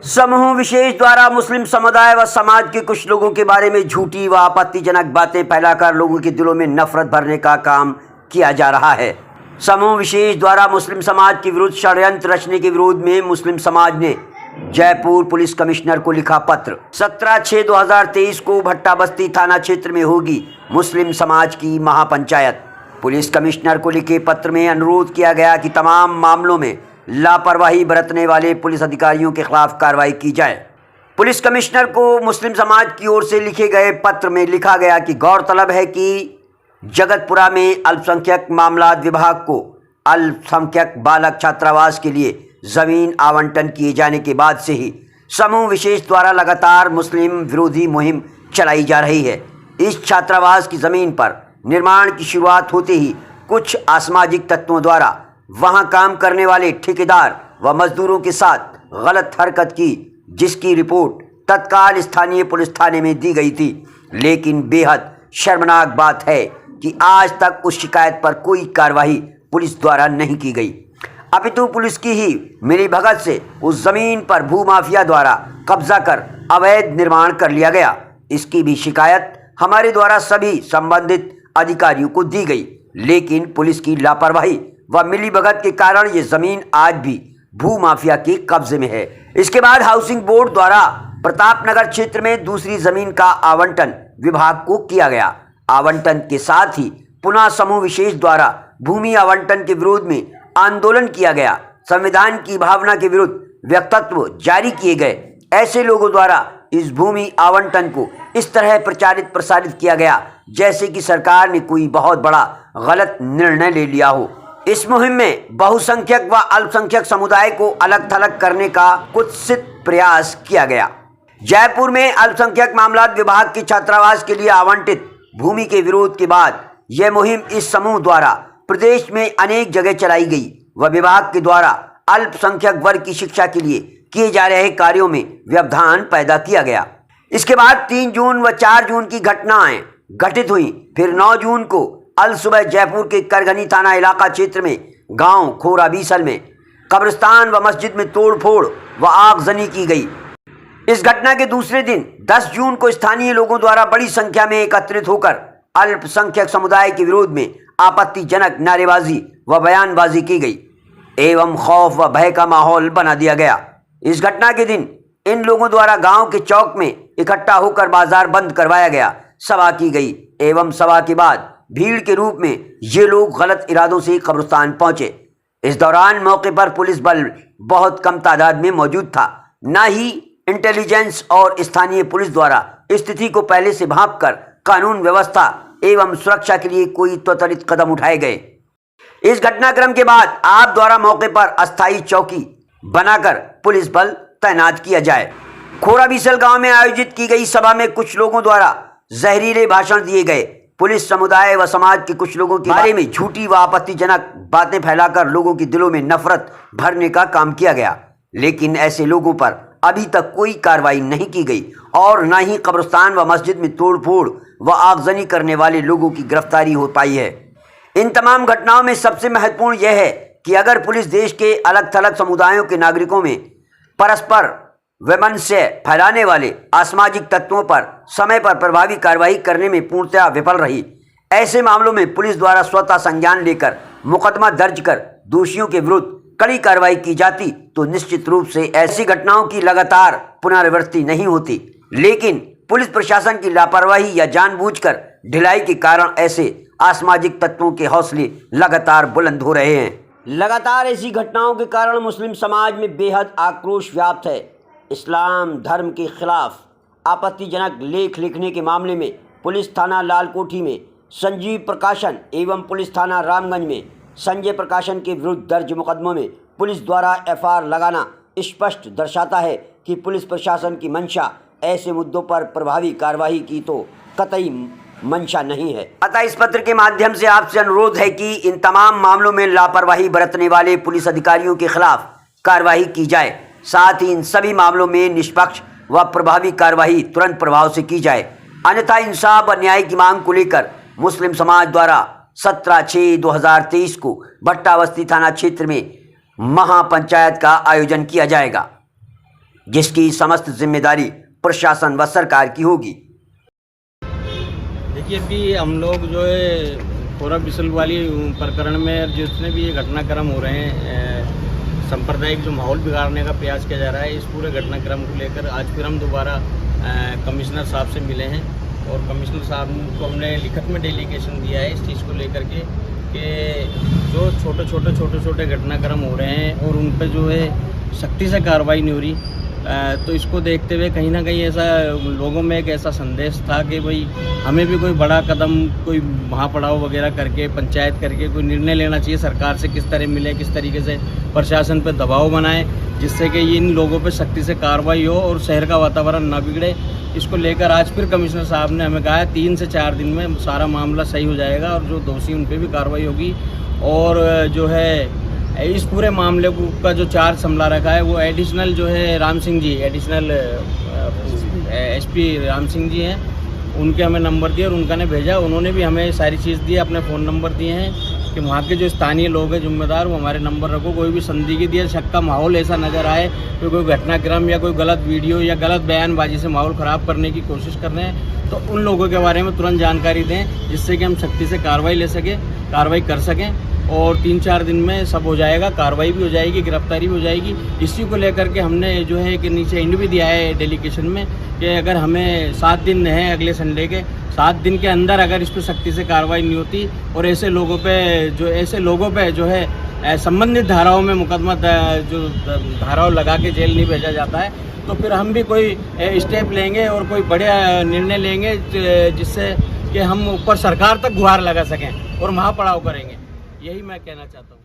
समूह विशेष द्वारा मुस्लिम समुदाय व समाज के कुछ लोगों के बारे में झूठी व आपत्तिजनक बातें फैलाकर लोगों के दिलों में नफरत भरने का काम किया जा रहा है। समूह विशेष द्वारा मुस्लिम समाज के विरुद्ध षड्यंत्र रचने के विरोध में मुस्लिम समाज ने जयपुर पुलिस कमिश्नर को लिखा पत्र। 17/6/2023 को भट्टा बस्ती थाना क्षेत्र में होगी मुस्लिम समाज की महापंचायत। पुलिस कमिश्नर को लिखे पत्र में अनुरोध किया गया कि तमाम मामलों में लापरवाही बरतने वाले पुलिस अधिकारियों के खिलाफ कार्रवाई की जाए। पुलिस कमिश्नर को मुस्लिम समाज की ओर से लिखे गए पत्र में लिखा गया कि गौरतलब है कि जगतपुरा में अल्पसंख्यक मामलात विभाग को अल्पसंख्यक बालक छात्रावास के लिए ज़मीन आवंटन किए जाने के बाद से ही समूह विशेष द्वारा लगातार मुस्लिम विरोधी मुहिम चलाई जा रही है। इस छात्रावास की ज़मीन पर निर्माण की शुरुआत होते ही कुछ असामाजिक तत्वों द्वारा वहां काम करने वाले ठेकेदार व मजदूरों के साथ गलत हरकत की, जिसकी रिपोर्ट तत्काल स्थानीय पुलिस थाने में दी गई थी। लेकिन बेहद शर्मनाक बात है कि आज तक उस शिकायत पर कोई कार्रवाई पुलिस द्वारा नहीं की गई, अपितु पुलिस की ही मिलीभगत से उस जमीन पर भूमाफिया द्वारा कब्जा कर अवैध निर्माण कर लिया गया। इसकी भी शिकायत हमारे द्वारा सभी संबंधित अधिकारियों को दी गई, लेकिन पुलिस की लापरवाही व मिलीभगत के कारण ये जमीन आज भी भूमाफिया के कब्जे में है। इसके बाद हाउसिंग बोर्ड द्वारा प्रतापनगर क्षेत्र में दूसरी जमीन का आवंटन विभाग को किया गया। आवंटन के साथ ही पुनः समूह विशेष द्वारा भूमि आवंटन के विरोध में आंदोलन किया गया। संविधान की भावना के विरुद्ध वक्तव्य जारी किए गए। ऐसे लोगों द्वारा इस भूमि आवंटन को इस तरह प्रचारित प्रसारित किया गया जैसे कि सरकार ने कोई बहुत बड़ा गलत निर्णय ले लिया हो। इस मुहिम में बहुसंख्यक व अल्पसंख्यक समुदाय को अलग थलग करने का कुत्सित प्रयास किया गया। जयपुर में अल्पसंख्यक मामलात विभाग के छात्रावास के लिए आवंटित भूमि के विरोध के बाद यह मुहिम इस समूह द्वारा प्रदेश में अनेक जगह चलाई गई व विभाग के द्वारा अल्पसंख्यक वर्ग की शिक्षा के लिए किए जा रहे कार्यों में व्यवधान पैदा किया गया। इसके बाद 3 जून व 4 जून की घटनाएं घटित हुई। फिर 9 जून को अल सुबह जयपुर के करगनी थाना इलाका क्षेत्र में गांव खोरा बीसल में कब्रिस्तान व मस्जिद में तोड़फोड़ व आगजनी की गई। इस घटना के दूसरे दिन 10 जून को स्थानीय लोगों द्वारा बड़ी संख्या में एकत्रित होकर अल्पसंख्यक समुदाय के विरोध में आपत्तिजनक नारेबाजी व बयानबाजी की गई एवं खौफ व भय का माहौल बना दिया गया। इस घटना के दिन इन लोगों द्वारा गांव के चौक में इकट्ठा होकर बाजार बंद करवाया गया, सभा की गई एवं सभा के बाद भीड़ के रूप में ये लोग गलत इरादों से कब्रिस्तान पहुंचे। इस दौरान मौके पर पुलिस बल बहुत कम तादाद में मौजूद था। न ही इंटेलिजेंस और स्थानीय पुलिस द्वारा स्थिति को पहले से भांपकर कानून व्यवस्था एवं सुरक्षा के लिए कोई त्वरित कदम उठाए गए। इस घटनाक्रम के बाद आप द्वारा मौके पर अस्थायी चौकी बनाकर पुलिस बल तैनात किया जाए। खोरा बीसल गांव में आयोजित की गई सभा में कुछ लोगों द्वारा जहरीले भाषण दिए गए। पुलिस समुदाय व समाज के कुछ लोगों के बारे में झूठी व आपत्तिजनक बातें फैलाकर लोगों के दिलों में नफरत भरने का काम किया गया, लेकिन ऐसे लोगों पर अभी तक कोई कार्रवाई नहीं की गई और न ही कब्रिस्तान व मस्जिद में तोड़फोड़ व आगजनी करने वाले लोगों की गिरफ्तारी हो पाई है। इन तमाम घटनाओं में सबसे महत्वपूर्ण यह है कि अगर पुलिस देश के अलग थलग समुदायों के नागरिकों में परस्पर वैमनस्य फैलाने वाले असामाजिक तत्वों पर समय पर प्रभावी कार्रवाई करने में पूर्णतः विफल रही, ऐसे मामलों में पुलिस द्वारा स्वतः संज्ञान लेकर मुकदमा दर्ज कर दोषियों के विरुद्ध कड़ी कार्रवाई की जाती तो निश्चित रूप से ऐसी घटनाओं की लगातार पुनरावृत्ति नहीं होती। लेकिन पुलिस प्रशासन की लापरवाही या जानबूझकर ढिलाई के कारण ऐसे असामाजिक तत्वों के हौसले लगातार बुलंद हो रहे हैं। लगातार ऐसी घटनाओं के कारण मुस्लिम समाज में बेहद आक्रोश व्याप्त है। इस्लाम धर्म के खिलाफ आपत्तिजनक लेख लिखने के मामले में पुलिस थाना लालकोठी में संजीव प्रकाशन एवं पुलिस थाना रामगंज में संजय प्रकाशन के विरुद्ध दर्ज मुकदमों में पुलिस द्वारा एफआईआर लगाना स्पष्ट दर्शाता है कि पुलिस प्रशासन की मंशा ऐसे मुद्दों पर प्रभावी कार्रवाई की तो कतई मंशा नहीं है। अतः इस पत्र के माध्यम से आपसे अनुरोध है कि इन तमाम मामलों में लापरवाही बरतने वाले पुलिस अधिकारियों के खिलाफ कार्रवाई की जाए। साथ ही इन सभी मामलों में निष्पक्ष व प्रभावी कार्रवाई तुरंत प्रभाव से की जाए, अन्यथा इंसाफ व न्याय की मांग को लेकर मुस्लिम समाज द्वारा 17/6/2023 को भट्टा बस्ती थाना क्षेत्र में महापंचायत का आयोजन किया जाएगा। जिसकी समस्त जिम्मेदारी प्रशासन व सरकार की होगी। देखिए, अभी हम लोग जो है कोरा बिसल वाली प्रकरण में जितने भी ये घटनाक्रम हो रहे हैं, सांप्रदायिक जो माहौल बिगाड़ने का प्रयास किया जा रहा है, इस पूरे घटनाक्रम को लेकर आज फिर हम दोबारा कमिश्नर साहब से मिले हैं और कमिश्नर साहब को हमने लिखित में डेलीगेशन दिया है इस चीज़ को लेकर के कि जो छोटे छोटे घटनाक्रम हो रहे हैं और उन पर जो है सख्ती से कार्रवाई नहीं हो रही। तो इसको देखते हुए कहीं ना कहीं ऐसा लोगों में एक ऐसा संदेश था कि भाई हमें भी कोई बड़ा कदम, कोई महापड़ाव वगैरह करके, पंचायत करके कोई निर्णय लेना चाहिए, सरकार से किस तरह मिले, किस तरीके से प्रशासन पर दबाव बनाए जिससे कि इन लोगों पे सख्ती से कार्रवाई हो और शहर का वातावरण ना बिगड़े। इसको लेकर आज फिर कमिश्नर साहब ने हमें कहा है 3 से 4 दिन में सारा मामला सही हो जाएगा और जो दोषी उन पर भी कार्रवाई होगी। और जो है इस पूरे मामले का जो चार्ज संभला रखा है वो एडिशनल जो है राम सिंह जी, एडिशनल एसपी राम सिंह जी हैं, उनके हमें नंबर दिए और उनका ने भेजा। उन्होंने भी हमें सारी चीज़ दी, अपने फ़ोन नंबर दिए हैं कि वहाँ के जो स्थानीय लोग हैं जिम्मेदार, वो हमारे नंबर रखो। कोई भी संदिग्ध या शक का माहौल ऐसा नज़र आए कि कोई घटनाक्रम या कोई गलत वीडियो या गलत बयानबाजी से माहौल ख़राब करने की कोशिश कर रहे हैं तो उन लोगों के बारे में तुरंत जानकारी दें जिससे कि हम सख्ती से कार्रवाई ले सकें, कार्रवाई कर सकें और 3-4 दिन में सब हो जाएगा, कार्रवाई भी हो जाएगी, गिरफ्तारी भी हो जाएगी। इसी को लेकर के हमने जो है कि नीचे इंड भी दिया है डेलीगेशन में कि अगर हमें 7 दिन है अगले संडे के, 7 दिन के अंदर अगर इस पर सख्ती से कार्रवाई नहीं होती और ऐसे लोगों पे जो है संबंधित धाराओं में मुकदमा जो धाराओं लगा के जेल नहीं भेजा जाता है तो फिर हम भी कोई स्टेप लेंगे और कोई बड़ा निर्णय लेंगे जिससे कि हम ऊपर सरकार तक गुहार लगा सकें और महापड़ाव करेंगे। यही मैं कहना चाहता हूँ।